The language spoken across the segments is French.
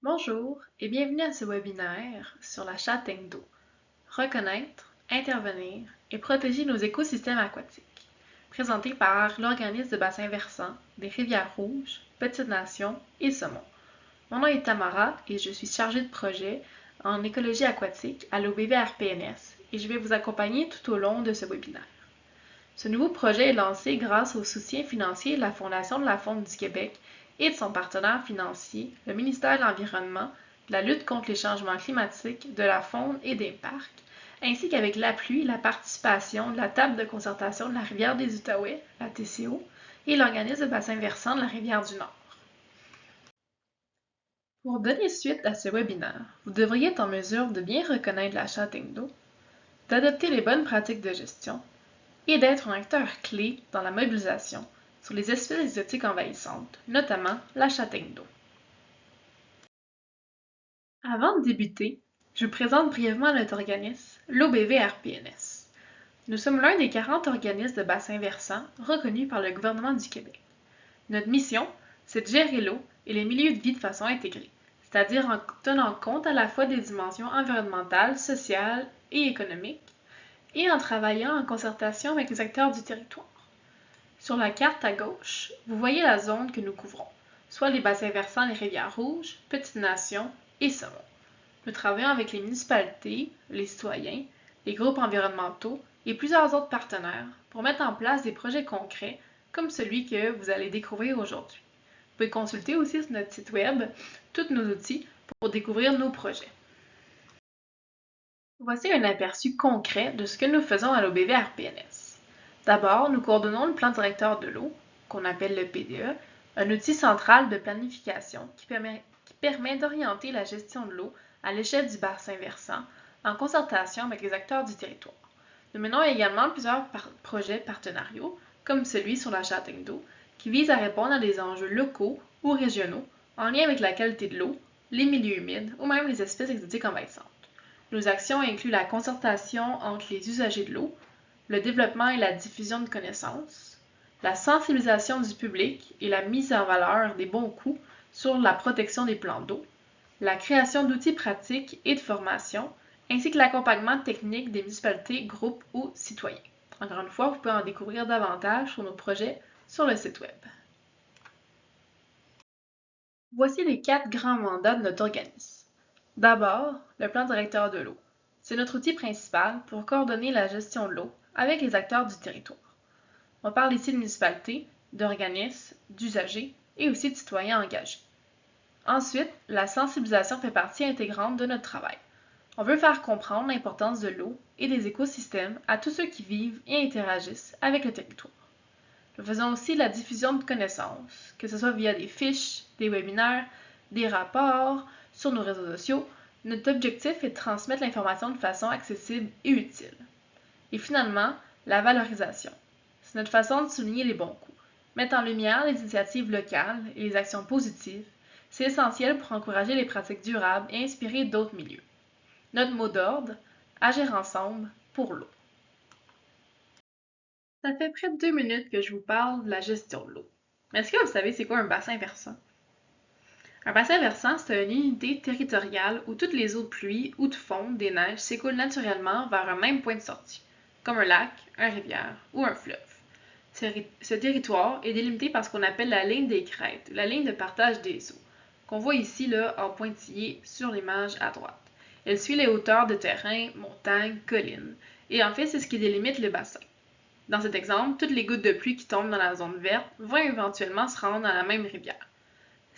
Bonjour et bienvenue à ce webinaire sur la châtaigne d'eau. Reconnaître, intervenir et protéger nos écosystèmes aquatiques. Présenté par l'organisme de bassin versant des Rivières Rouges, Petites Nations et Saumon. Mon nom est Tamara et je suis chargée de projet en écologie aquatique à l'OBV-RPNS et je vais vous accompagner tout au long de ce webinaire. Ce nouveau projet est lancé grâce au soutien financier de la Fondation de la Faune du Québec et de son partenaire financier, le ministère de l'Environnement, de la lutte contre les changements climatiques, de la faune et des parcs, ainsi qu'avec l'appui et la participation de la Table de concertation de la rivière des Outaouais, la TCO, et l'organisme de bassin versant de la rivière du Nord. Pour donner suite à ce webinaire, vous devriez être en mesure de bien reconnaître la châtaigne d'eau, d'adopter les bonnes pratiques de gestion et d'être un acteur clé dans la mobilisation sur les espèces exotiques envahissantes, notamment la châtaigne d'eau. Avant de débuter, je vous présente brièvement notre organisme, l'OBV-RPNS. Nous sommes l'un des 40 organismes de bassin versant reconnus par le gouvernement du Québec. Notre mission, c'est de gérer l'eau et les milieux de vie de façon intégrée, c'est-à-dire en tenant compte à la fois des dimensions environnementales, sociales et économiques, et en travaillant en concertation avec les acteurs du territoire. Sur la carte à gauche, vous voyez la zone que nous couvrons, soit les bassins versants des Rivières Rouges, Petites Nations et Saumon. Nous travaillons avec les municipalités, les citoyens, les groupes environnementaux et plusieurs autres partenaires pour mettre en place des projets concrets comme celui que vous allez découvrir aujourd'hui. Vous pouvez consulter aussi sur notre site web tous nos outils pour découvrir nos projets. Voici un aperçu concret de ce que nous faisons à l'OBV-RPNS. D'abord, nous coordonnons le plan directeur de l'eau, qu'on appelle le PDE, un outil central de planification qui permet d'orienter la gestion de l'eau à l'échelle du bassin versant en concertation avec les acteurs du territoire. Nous menons également plusieurs projets partenariaux, comme celui sur la châtaigne d'eau, qui vise à répondre à des enjeux locaux ou régionaux en lien avec la qualité de l'eau, les milieux humides ou même les espèces exotiques envahissantes. Nos actions incluent la concertation entre les usagers de l'eau, le développement et la diffusion de connaissances, la sensibilisation du public et la mise en valeur des bons coups sur la protection des plans d'eau, la création d'outils pratiques et de formation, ainsi que l'accompagnement technique des municipalités, groupes ou citoyens. Encore une fois, vous pouvez en découvrir davantage sur nos projets sur le site web. Voici les 4 grands mandats de notre organisme. D'abord, le plan directeur de l'eau. C'est notre outil principal pour coordonner la gestion de l'eau avec les acteurs du territoire. On parle ici de municipalités, d'organismes, d'usagers et aussi de citoyens engagés. Ensuite, la sensibilisation fait partie intégrante de notre travail. On veut faire comprendre l'importance de l'eau et des écosystèmes à tous ceux qui vivent et interagissent avec le territoire. Nous faisons aussi la diffusion de connaissances, que ce soit via des fiches, des webinaires, des rapports, sur nos réseaux sociaux. Notre objectif est de transmettre l'information de façon accessible et utile. Et finalement, la valorisation. C'est notre façon de souligner les bons coups. Mettre en lumière les initiatives locales et les actions positives, c'est essentiel pour encourager les pratiques durables et inspirer d'autres milieux. Notre mot d'ordre, agir ensemble pour l'eau. Ça fait près de 2 minutes que je vous parle de la gestion de l'eau. Mais est-ce que vous savez c'est quoi un bassin versant? Un bassin versant, c'est une unité territoriale où toutes les eaux de pluie ou de fonte des neiges s'écoulent naturellement vers un même point de sortie, comme un lac, une rivière ou un fleuve. Ce territoire est délimité par ce qu'on appelle la ligne des crêtes, la ligne de partage des eaux, qu'on voit ici là, en pointillé sur l'image à droite. Elle suit les hauteurs de terrain, montagnes, collines, et en fait c'est ce qui délimite le bassin. Dans cet exemple, toutes les gouttes de pluie qui tombent dans la zone verte vont éventuellement se rendre dans la même rivière.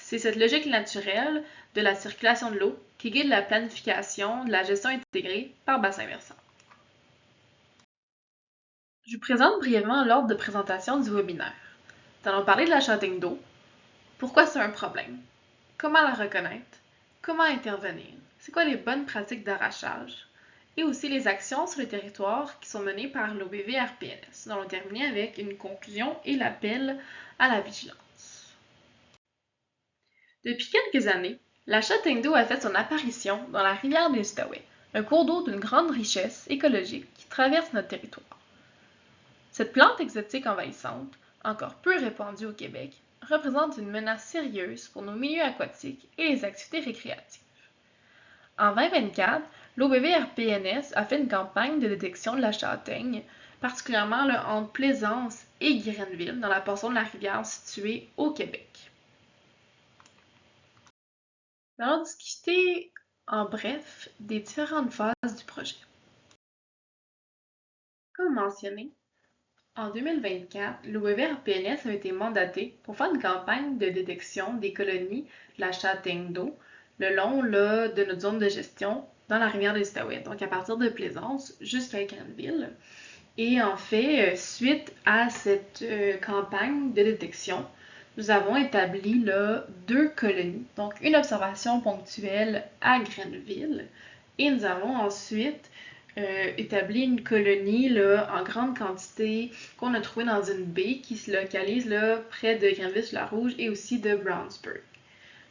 C'est cette logique naturelle de la circulation de l'eau qui guide la planification de la gestion intégrée par bassin versant. Je vous présente brièvement l'ordre de présentation du webinaire. Nous allons parler de la châtaigne d'eau, pourquoi c'est un problème, comment la reconnaître, comment intervenir, c'est quoi les bonnes pratiques d'arrachage, et aussi les actions sur le territoire qui sont menées par l'OBV-RPNS. Nous allons terminer avec une conclusion et l'appel à la vigilance. Depuis quelques années, la châtaigne d'eau a fait son apparition dans la rivière des Outaouais, un cours d'eau d'une grande richesse écologique qui traverse notre territoire. Cette plante exotique envahissante, encore peu répandue au Québec, représente une menace sérieuse pour nos milieux aquatiques et les activités récréatives. En 2024, l'OBVRPNS a fait une campagne de détection de la châtaigne, particulièrement entre Plaisance et Grenville, dans la portion de la rivière située au Québec. Nous allons discuter en bref des différentes phases du projet. Comme mentionné, en 2024, l'OBVRPNS a été mandaté pour faire une campagne de détection des colonies de la châtaigne d'eau le long de notre zone de gestion dans la rivière des Outaouais, donc à partir de Plaisance jusqu'à Grenville. Et en fait, suite à cette campagne de détection, nous avons établi là, 2 colonies, donc une observation ponctuelle à Grenville, et nous avons ensuite établi une colonie là, en grande quantité qu'on a trouvée dans une baie qui se localise là, près de Grenville-sur-la-Rouge et aussi de Brownsburg.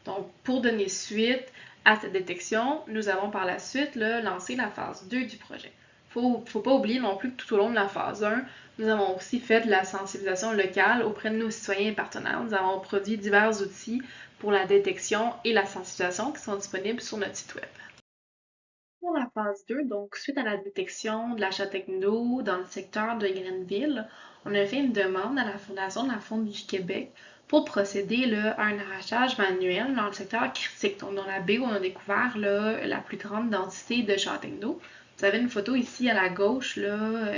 Donc, pour donner suite à cette détection, nous avons par la suite là, lancé la phase 2 du projet. Faut pas oublier non plus que tout au long de la phase 1, nous avons aussi fait de la sensibilisation locale auprès de nos citoyens et partenaires. Nous avons produit divers outils pour la détection et la sensibilisation qui sont disponibles sur notre site web. Pour la phase 2, donc suite à la détection de la châtaigne d'eau dans le secteur de Grenville, on a fait une demande à la Fondation de la faune du Québec pour procéder là, à un arrachage manuel dans le secteur critique, donc dans la baie où on a découvert là, la plus grande densité de châtaigne d'eau. Vous avez une photo ici à la gauche là,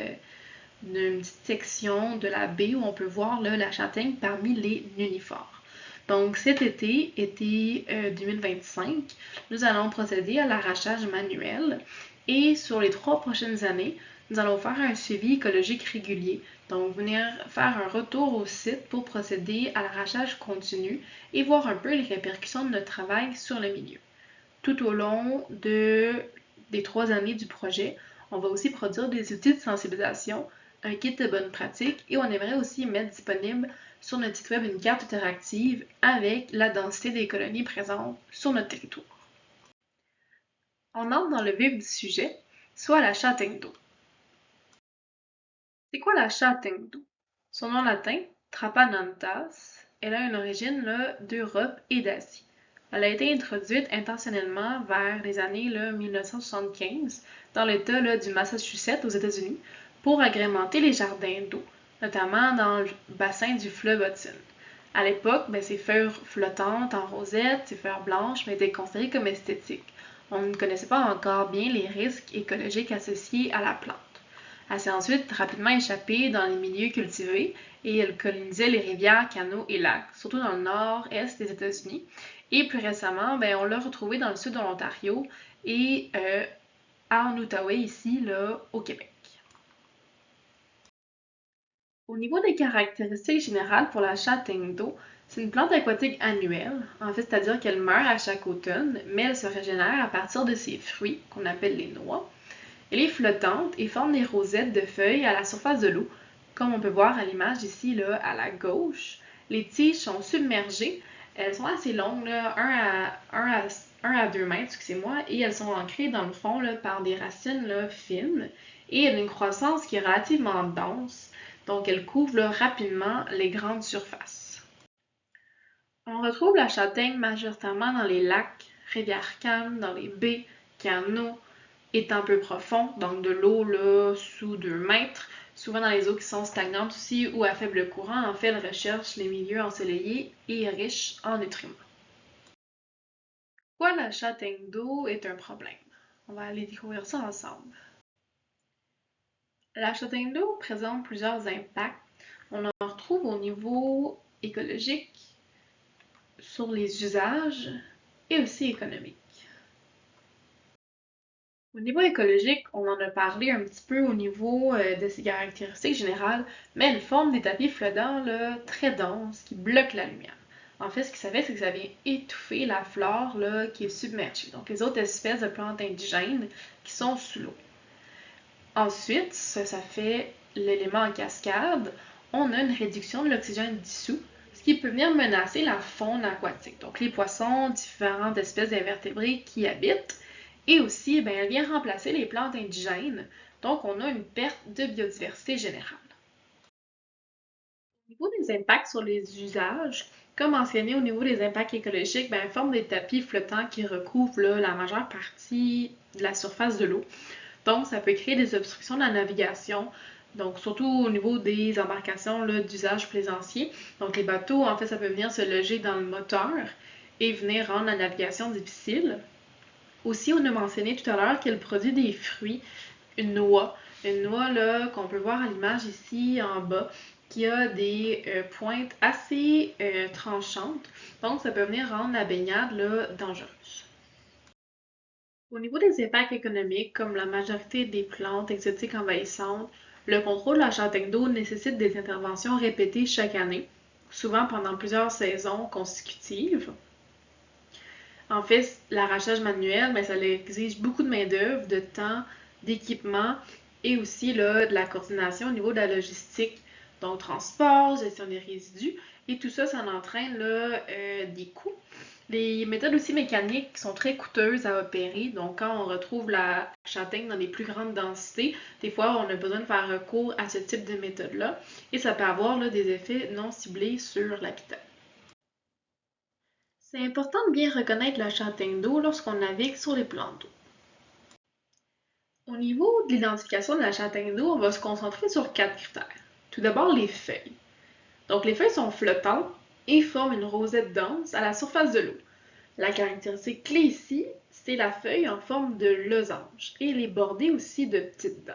d'une petite section de la baie où on peut voir là, la châtaigne parmi les nuliformes. Donc cet été 2025, nous allons procéder à l'arrachage manuel et sur les 3 prochaines années, nous allons faire un suivi écologique régulier. Donc venir faire un retour au site pour procéder à l'arrachage continu et voir un peu les répercussions de notre travail sur le milieu. Tout au long des 3 années du projet, on va aussi produire des outils de sensibilisation, un kit de bonnes pratiques et on aimerait aussi mettre disponible sur notre site web une carte interactive avec la densité des colonies présentes sur notre territoire. On entre dans le vif du sujet, soit la châtaigne d'eau. C'est quoi la châtaigne d'eau? Son nom latin, Trapananthas, elle a une origine d'Europe et d'Asie. Elle a été introduite intentionnellement vers les années 1975 dans l'État du Massachusetts aux États-Unis pour agrémenter les jardins d'eau, notamment dans le bassin du fleuve Hudson. À l'époque, ces feuilles flottantes en rosette, ces fleurs blanches, étaient considérées comme esthétiques. On ne connaissait pas encore bien les risques écologiques associés à la plante. Elle s'est ensuite rapidement échappée dans les milieux cultivés et elle colonisait les rivières, canaux et lacs, surtout dans le nord-est des États-Unis. Et plus récemment, on l'a retrouvée dans le sud de l'Ontario et en Outaouais, ici, au Québec. Au niveau des caractéristiques générales pour la châtaigne d'eau, c'est une plante aquatique annuelle, en fait, c'est-à-dire qu'elle meurt à chaque automne, mais elle se régénère à partir de ses fruits, qu'on appelle les noix. Elle est flottante et forme des rosettes de feuilles à la surface de l'eau, comme on peut voir à l'image ici à la gauche. Les tiges sont submergées, elles sont assez longues, 1 à 2 mètres, excusez-moi, et elles sont ancrées dans le fond par des racines fines et elles ont une croissance qui est relativement dense, donc elles couvrent rapidement les grandes surfaces. On retrouve la châtaigne majoritairement dans les lacs, rivières calmes, dans les baies, canaux, étangs peu profonds, donc de l'eau sous 2 mètres, souvent dans les eaux qui sont stagnantes aussi ou à faible courant. En fait, elle recherche les milieux ensoleillés et riches en nutriments. Pourquoi la châtaigne d'eau est un problème? On va aller découvrir ça ensemble. La châtaigne d'eau présente plusieurs impacts. On en retrouve au niveau écologique, sur les usages et aussi économique. Au niveau écologique, on en a parlé un petit peu au niveau de ses caractéristiques générales, mais elle forme des tapis flottants très denses qui bloquent la lumière. En fait, ce que ça fait, c'est que ça vient étouffer la flore qui est submergée, donc les autres espèces de plantes indigènes qui sont sous l'eau. Ensuite, ça fait l'élément en cascade, on a une réduction de l'oxygène dissous, ce qui peut venir menacer la faune aquatique, donc les poissons, différentes espèces d'invertébrés qui y habitent. Et aussi, elle vient remplacer les plantes indigènes, donc on a une perte de biodiversité générale. Au niveau des impacts sur les usages, comme mentionné au niveau des impacts écologiques, ben, forment des tapis flottants qui recouvrent là, la majeure partie de la surface de l'eau. Donc, ça peut créer des obstructions de la navigation, donc surtout au niveau des embarcations d'usage plaisancier. Donc, les bateaux, en fait, ça peut venir se loger dans le moteur et venir rendre la navigation difficile. Aussi, on a mentionné tout à l'heure qu'elle produit des fruits, une noix. Une noix là qu'on peut voir à l'image ici en bas, qui a des pointes assez tranchantes. Donc, ça peut venir rendre la baignade là, dangereuse. Au niveau des impacts économiques, comme la majorité des plantes exotiques envahissantes, le contrôle de la châtaigne d'eau nécessite des interventions répétées chaque année, souvent pendant plusieurs saisons consécutives. En fait, l'arrachage manuel, ben, ça exige beaucoup de main-d'œuvre, de temps, d'équipement et aussi là, de la coordination au niveau de la logistique. Donc, transport, gestion des résidus, et tout ça, ça entraîne là, des coûts. Les méthodes aussi mécaniques sont très coûteuses à opérer. Donc, quand on retrouve la châtaigne dans les plus grandes densités, des fois, on a besoin de faire recours à ce type de méthode-là. Et ça peut avoir là, des effets non ciblés sur l'habitat. C'est important de bien reconnaître la châtaigne d'eau lorsqu'on navigue sur les plans d'eau. Au niveau de l'identification de la châtaigne d'eau, on va se concentrer sur 4 critères. Tout d'abord, les feuilles. Donc, les feuilles sont flottantes et forment une rosette dense à la surface de l'eau. La caractéristique clé ici, c'est la feuille en forme de losange et elle est bordée aussi de petites dents.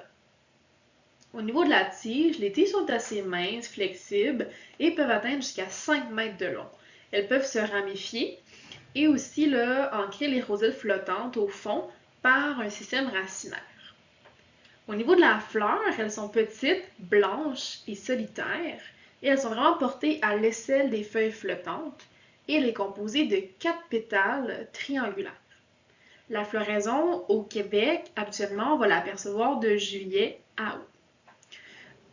Au niveau de la tige, les tiges sont assez minces, flexibles et peuvent atteindre jusqu'à 5 mètres de long. Elles peuvent se ramifier et aussi là, ancrer les rosettes flottantes au fond par un système racinaire. Au niveau de la fleur, elles sont petites, blanches et solitaires et elles sont vraiment portées à l'aisselle des feuilles flottantes et elle est composée de 4 pétales triangulaires. La floraison au Québec, habituellement, on va l'apercevoir de juillet à août.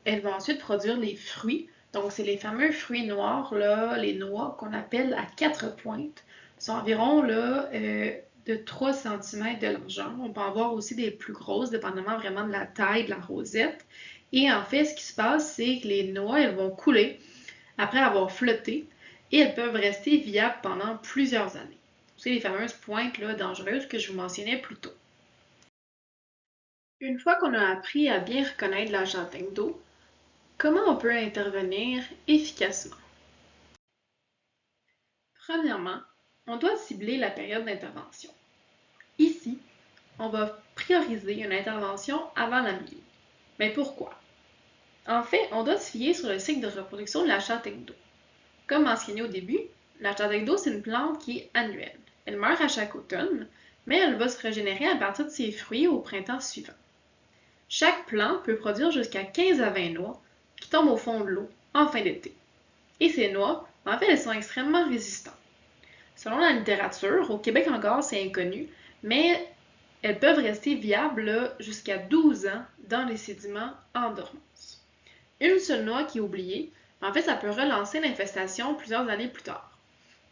Elle va ensuite produire les fruits. Donc, c'est les fameux fruits noirs, là, les noix qu'on appelle à 4 pointes. Ils sont environ là, de 3 cm de largeur. On peut en voir aussi des plus grosses, dépendamment vraiment de la taille de la rosette. Et en fait, ce qui se passe, c'est que les noix, elles vont couler après avoir flotté et elles peuvent rester viables pendant plusieurs années. C'est les fameuses pointes là, dangereuses que je vous mentionnais plus tôt. Une fois qu'on a appris à bien reconnaître la châtaigne d'eau, comment on peut intervenir efficacement? Premièrement, on doit cibler la période d'intervention. Ici, on va prioriser une intervention avant la milieu. Mais pourquoi? En fait, on doit se fier sur le cycle de reproduction de la châtaigne d'eau. Comme mentionné au début, la châtaigne d'eau, c'est une plante qui est annuelle. Elle meurt à chaque automne, mais elle va se régénérer à partir de ses fruits au printemps suivant. Chaque plant peut produire jusqu'à 15 à 20 noix qui tombent au fond de l'eau en fin d'été. Et ces noix, en fait, elles sont extrêmement résistantes. Selon la littérature, au Québec encore, c'est inconnu, mais elles peuvent rester viables jusqu'à 12 ans dans les sédiments en dormance. Une seule noix qui est oubliée, en fait, ça peut relancer l'infestation plusieurs années plus tard.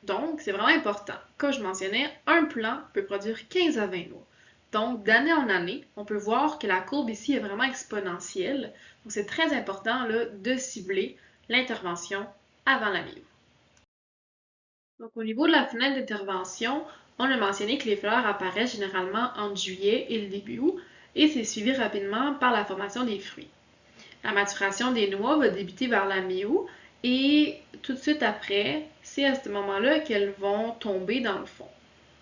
Donc, c'est vraiment important. Comme je mentionnais, un plant peut produire 15 à 20 noix. Donc, d'année en année, on peut voir que la courbe ici est vraiment exponentielle. Donc, c'est très important là, de cibler l'intervention avant la mi-août. Donc, au niveau de la fenêtre d'intervention, on a mentionné que les fleurs apparaissent généralement entre juillet et le début août, et c'est suivi rapidement par la formation des fruits. La maturation des noix va débuter vers la mi-août, et tout de suite après, c'est à ce moment-là qu'elles vont tomber dans le fond.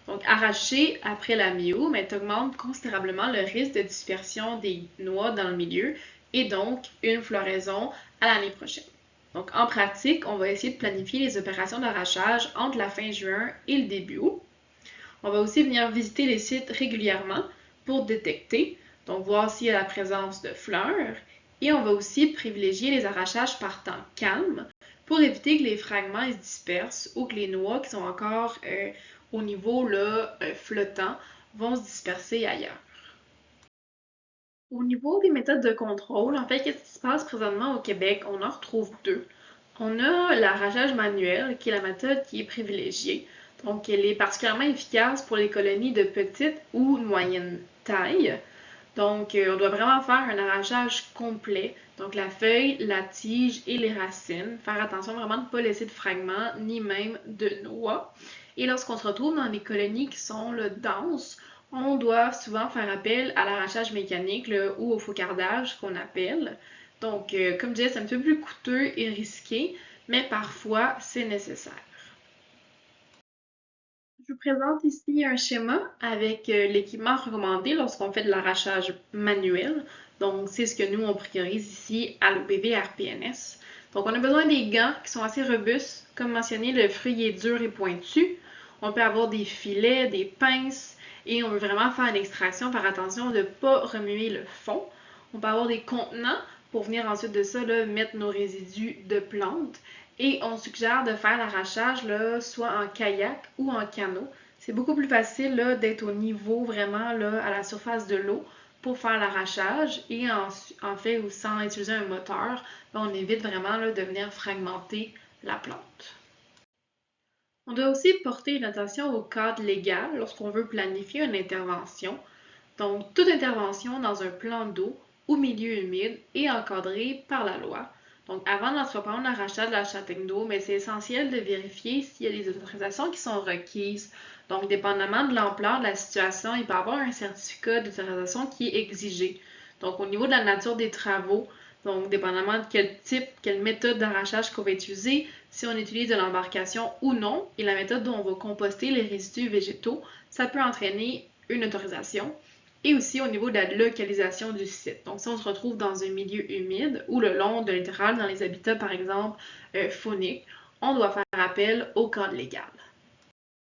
Donc, arrachées après la mi-août, mais augmente considérablement le risque de dispersion des noix dans le milieu, et donc une floraison à l'année prochaine. Donc, en pratique, on va essayer de planifier les opérations d'arrachage entre la fin juin et le début août. On va aussi venir visiter les sites régulièrement pour détecter, donc voir s'il y a la présence de fleurs. Et on va aussi privilégier les arrachages par temps calme pour éviter que les fragments se dispersent ou que les noix qui sont encore au niveau là, flottant vont se disperser ailleurs. Au niveau des méthodes de contrôle, en fait, qu'est-ce qui se passe présentement au Québec? On en retrouve deux. On a l'arrachage manuel, qui est la méthode qui est privilégiée. Donc, elle est particulièrement efficace pour les colonies de petite ou de moyenne taille. Donc, on doit vraiment faire un arrachage complet Donc la feuille, la tige et les racines. Faire attention vraiment de ne pas laisser de fragments ni même de noix. Et lorsqu'on se retrouve dans des colonies qui sont denses, on doit souvent faire appel à l'arrachage mécanique ou au faucardage qu'on appelle. Donc, comme je disais, c'est un petit peu plus coûteux et risqué, mais parfois c'est nécessaire. Je vous présente ici un schéma avec l'équipement recommandé lorsqu'on fait de l'arrachage manuel. Donc, c'est ce que nous, on priorise ici à l'OPV RPNS. Donc, on a besoin des gants qui sont assez robustes. Comme mentionné, le fruit est dur et pointu. On peut avoir des filets, des pinces, et on veut vraiment faire une extraction, faire attention de ne pas remuer le fond. On peut avoir des contenants pour venir ensuite de ça mettre nos résidus de plantes. Et on suggère de faire l'arrachage soit en kayak ou en canot. C'est beaucoup plus facile d'être au niveau vraiment à la surface de l'eau pour faire l'arrachage et en fait sans utiliser un moteur, on évite vraiment de venir fragmenter la plante. On doit aussi porter une attention au cadre légal lorsqu'on veut planifier une intervention. Donc, toute intervention dans un plan d'eau ou milieu humide est encadrée par la loi. Donc, avant d'entreprendre l'arrachage de la châtaigne d'eau, c'est essentiel de vérifier s'il y a des autorisations qui sont requises. Donc, dépendamment de l'ampleur de la situation, il peut y avoir un certificat d'autorisation qui est exigé. Donc, au niveau de la nature des travaux, donc dépendamment de quel type, quelle méthode d'arrachage qu'on va utiliser, si on utilise de l'embarcation ou non, et la méthode dont on va composter les résidus végétaux, ça peut entraîner une autorisation. Et aussi au niveau de la localisation du site. Donc, si on se retrouve dans un milieu humide ou le long de littoral, dans les habitats, par exemple, fauniques, on doit faire appel au cadre légal.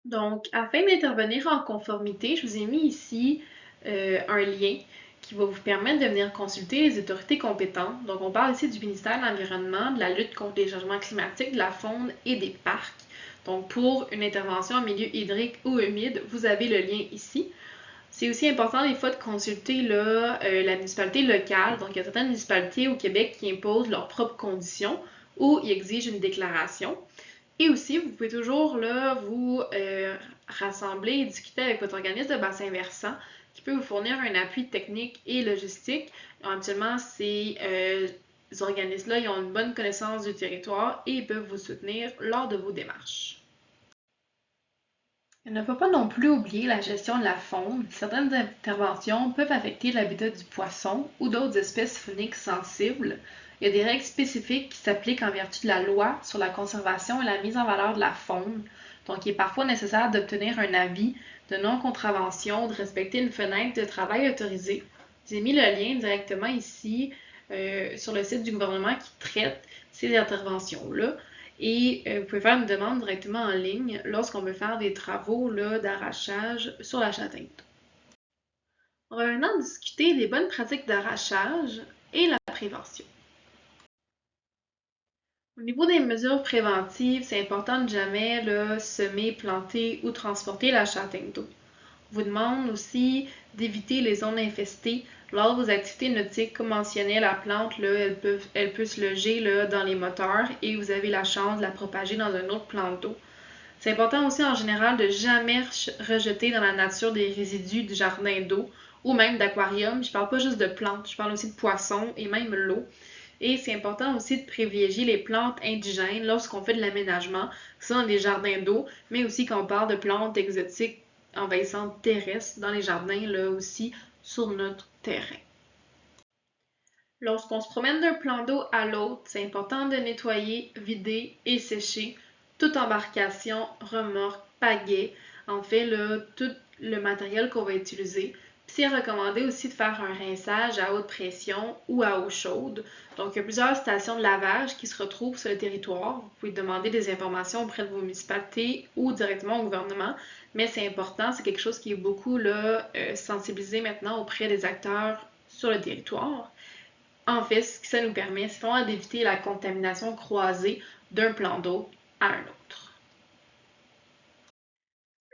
Donc, afin d'intervenir en conformité, je vous ai mis ici un lien qui va vous permettre de venir consulter les autorités compétentes. Donc, on parle ici du ministère de l'Environnement, de la lutte contre les changements climatiques, de la faune et des parcs. Donc, pour une intervention en milieu hydrique ou humide, vous avez le lien ici. C'est aussi important des fois de consulter la municipalité locale. Donc, il y a certaines municipalités au Québec qui imposent leurs propres conditions ou ils exigent une déclaration. Et aussi, vous pouvez toujours vous rassembler et discuter avec votre organisme de bassin versant qui peut vous fournir un appui technique et logistique. Habituellement, ces organismes-là ils ont une bonne connaissance du territoire et ils peuvent vous soutenir lors de vos démarches. Il ne faut pas non plus oublier la gestion de la faune. Certaines interventions peuvent affecter l'habitat du poisson ou d'autres espèces fauniques sensibles. Il y a des règles spécifiques qui s'appliquent en vertu de la loi sur la conservation et la mise en valeur de la faune. Donc, il est parfois nécessaire d'obtenir un avis de non-contravention, de respecter une fenêtre de travail autorisée. J'ai mis le lien directement ici sur le site du gouvernement qui traite ces interventions-là. Et vous pouvez faire une demande directement en ligne lorsqu'on veut faire des travaux d'arrachage sur la châtaigne. On va maintenant discuter des bonnes pratiques d'arrachage et la prévention. Au niveau des mesures préventives, c'est important de jamais semer, planter ou transporter la châtaigne d'eau. On vous demande aussi d'éviter les zones infestées. Lors de vos activités nautiques, comme mentionné, la plante, elle peut se loger dans les moteurs et vous avez la chance de la propager dans un autre plan d'eau. C'est important aussi en général de jamais rejeter dans la nature des résidus du jardin d'eau ou même d'aquarium. Je parle pas juste de plantes, je parle aussi de poissons et même l'eau. Et c'est important aussi de privilégier les plantes indigènes lorsqu'on fait de l'aménagement, ça dans des jardins d'eau, mais aussi quand on parle de plantes exotiques envahissantes terrestres dans les jardins, là aussi sur notre terrain. Lorsqu'on se promène d'un plan d'eau à l'autre, c'est important de nettoyer, vider et sécher toute embarcation, remorque, pagaie, en fait tout le matériel qu'on va utiliser. C'est recommandé aussi de faire un rinçage à haute pression ou à eau chaude. Donc, il y a plusieurs stations de lavage qui se retrouvent sur le territoire. Vous pouvez demander des informations auprès de vos municipalités ou directement au gouvernement, mais c'est important, c'est quelque chose qui est beaucoup sensibilisé maintenant auprès des acteurs sur le territoire. En fait, ce que ça nous permet, c'est vraiment d'éviter la contamination croisée d'un plan d'eau à un autre.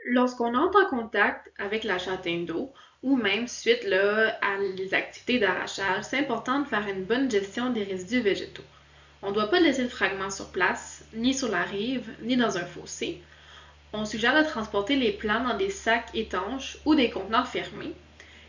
Lorsqu'on entre en contact avec la châtaigne d'eau, ou même suite à les activités d'arrachage, c'est important de faire une bonne gestion des résidus végétaux. On ne doit pas laisser de fragments sur place, ni sur la rive, ni dans un fossé. On suggère de transporter les plants dans des sacs étanches ou des contenants fermés.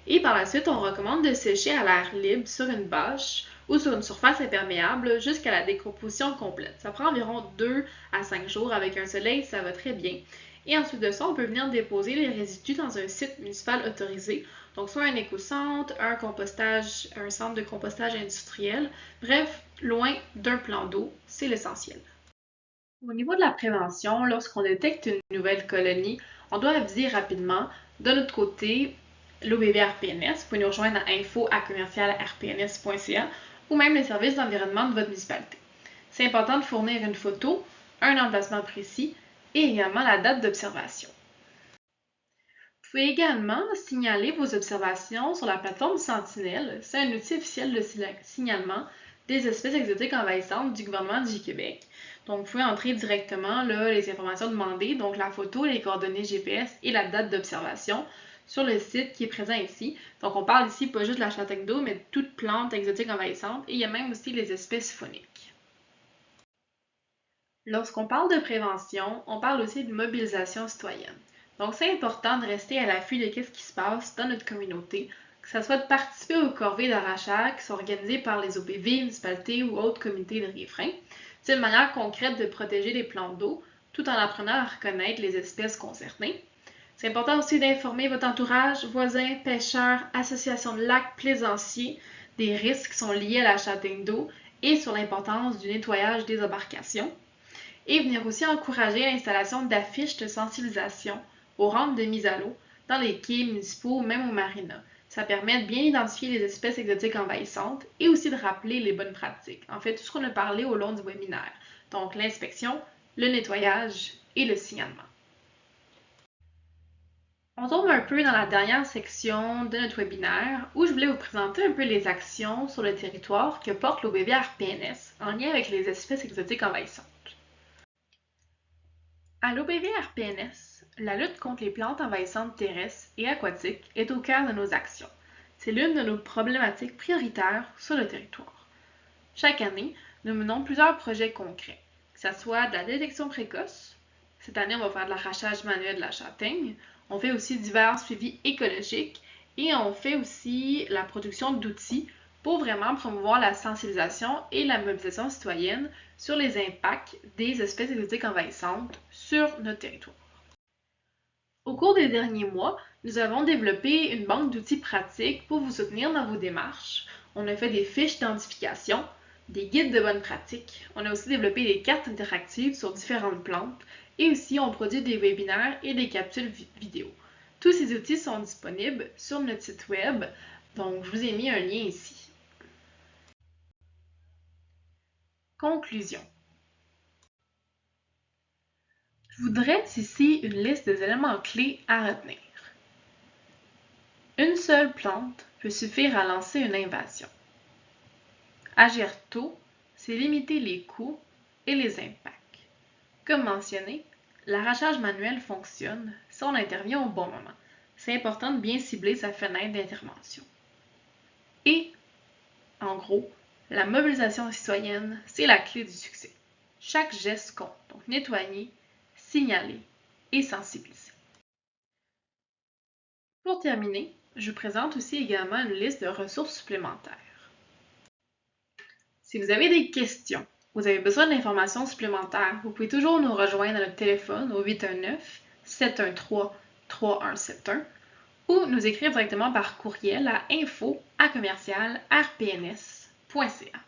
Et par la suite, on recommande de sécher à l'air libre sur une bâche ou sur une surface imperméable jusqu'à la décomposition complète. Ça prend environ 2 à 5 jours avec un soleil, ça va très bien. Et ensuite de ça, on peut venir déposer les résidus dans un site municipal autorisé, donc soit un éco-centre, un centre de compostage industriel, bref, loin d'un plan d'eau, c'est l'essentiel. Au niveau de la prévention, lorsqu'on détecte une nouvelle colonie, on doit aviser rapidement. De notre côté, l'OBV-RPNS, vous pouvez nous rejoindre à info@rpns.ca ou même les services d'environnement de votre municipalité. C'est important de fournir une photo, un emplacement précis et également la date d'observation. Vous pouvez également signaler vos observations sur la plateforme Sentinelle. C'est un outil officiel de signalement des espèces exotiques envahissantes du gouvernement du Québec. Donc, vous pouvez entrer directement là, les informations demandées, donc la photo, les coordonnées GPS et la date d'observation sur le site qui est présent ici. Donc, on parle ici pas juste de la châtaigne d'eau, mais de toute plante exotique envahissante et il y a même aussi les espèces phoniques. Lorsqu'on parle de prévention, on parle aussi de mobilisation citoyenne. Donc, c'est important de rester à l'affût de ce qui se passe dans notre communauté, que ce soit de participer aux corvées d'arrachage qui sont organisées par les OPV, municipalités ou autres comités de riverains. C'est une manière concrète de protéger les plans d'eau tout en apprenant à reconnaître les espèces concernées. C'est important aussi d'informer votre entourage, voisins, pêcheurs, associations de lacs, plaisanciers des risques qui sont liés à la châtaigne d'eau et sur l'importance du nettoyage des embarcations. Et venir aussi encourager l'installation d'affiches de sensibilisation aux rampes de mise à l'eau dans les quais municipaux ou même aux marinas. Ça permet de bien identifier les espèces exotiques envahissantes et aussi de rappeler les bonnes pratiques. En fait, tout ce qu'on a parlé au long du webinaire. Donc, l'inspection, le nettoyage et le signalement. On tombe un peu dans la dernière section de notre webinaire où je voulais vous présenter un peu les actions sur le territoire que porte l'OBV-RPNS en lien avec les espèces exotiques envahissantes. À l'OBV-RPNS, la lutte contre les plantes envahissantes terrestres et aquatiques est au cœur de nos actions. C'est l'une de nos problématiques prioritaires sur le territoire. Chaque année, nous menons plusieurs projets concrets, que ce soit de la détection précoce. Cette année, on va faire de l'arrachage manuel de la châtaigne. On fait aussi divers suivis écologiques et on fait aussi la production d'outils pour vraiment promouvoir la sensibilisation et la mobilisation citoyenne sur les impacts des espèces exotiques envahissantes sur notre territoire. Au cours des derniers mois, nous avons développé une banque d'outils pratiques pour vous soutenir dans vos démarches. On a fait des fiches d'identification, des guides de bonnes pratiques. On a aussi développé des cartes interactives sur différentes plantes et aussi on produit des webinaires et des capsules vidéo. Tous ces outils sont disponibles sur notre site web, donc je vous ai mis un lien ici. Conclusion. Je vous dresse ici une liste des éléments clés à retenir. Une seule plante peut suffire à lancer une invasion. Agir tôt, c'est limiter les coûts et les impacts. Comme mentionné, l'arrachage manuel fonctionne si on intervient au bon moment. C'est important de bien cibler sa fenêtre d'intervention. Et, en gros, la mobilisation citoyenne, c'est la clé du succès. Chaque geste compte, donc nettoyer, signaler et sensibiliser. Pour terminer, je vous présente aussi également une liste de ressources supplémentaires. Si vous avez des questions, vous avez besoin d'informations supplémentaires, vous pouvez toujours nous rejoindre à notre téléphone au 819-713-3171 ou nous écrire directement par courriel à info@rpns.ca.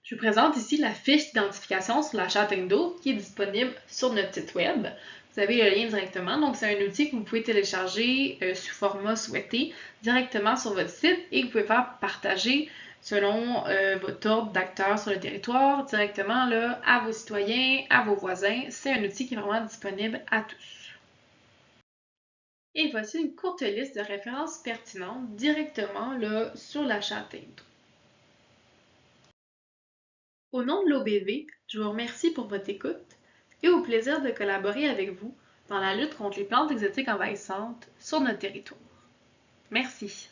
Je vous présente ici la fiche d'identification sur la châtaigne d'eau qui est disponible sur notre site web. Vous avez le lien directement, donc c'est un outil que vous pouvez télécharger sous format souhaité directement sur votre site et que vous pouvez faire partager selon votre ordre d'acteurs sur le territoire, directement là, à vos citoyens, à vos voisins. C'est un outil qui est vraiment disponible à tous. Et voici une courte liste de références pertinentes directement là, sur la châtaigne d'eau. Au nom de l'OBV, je vous remercie pour votre écoute et au plaisir de collaborer avec vous dans la lutte contre les plantes exotiques envahissantes sur notre territoire. Merci.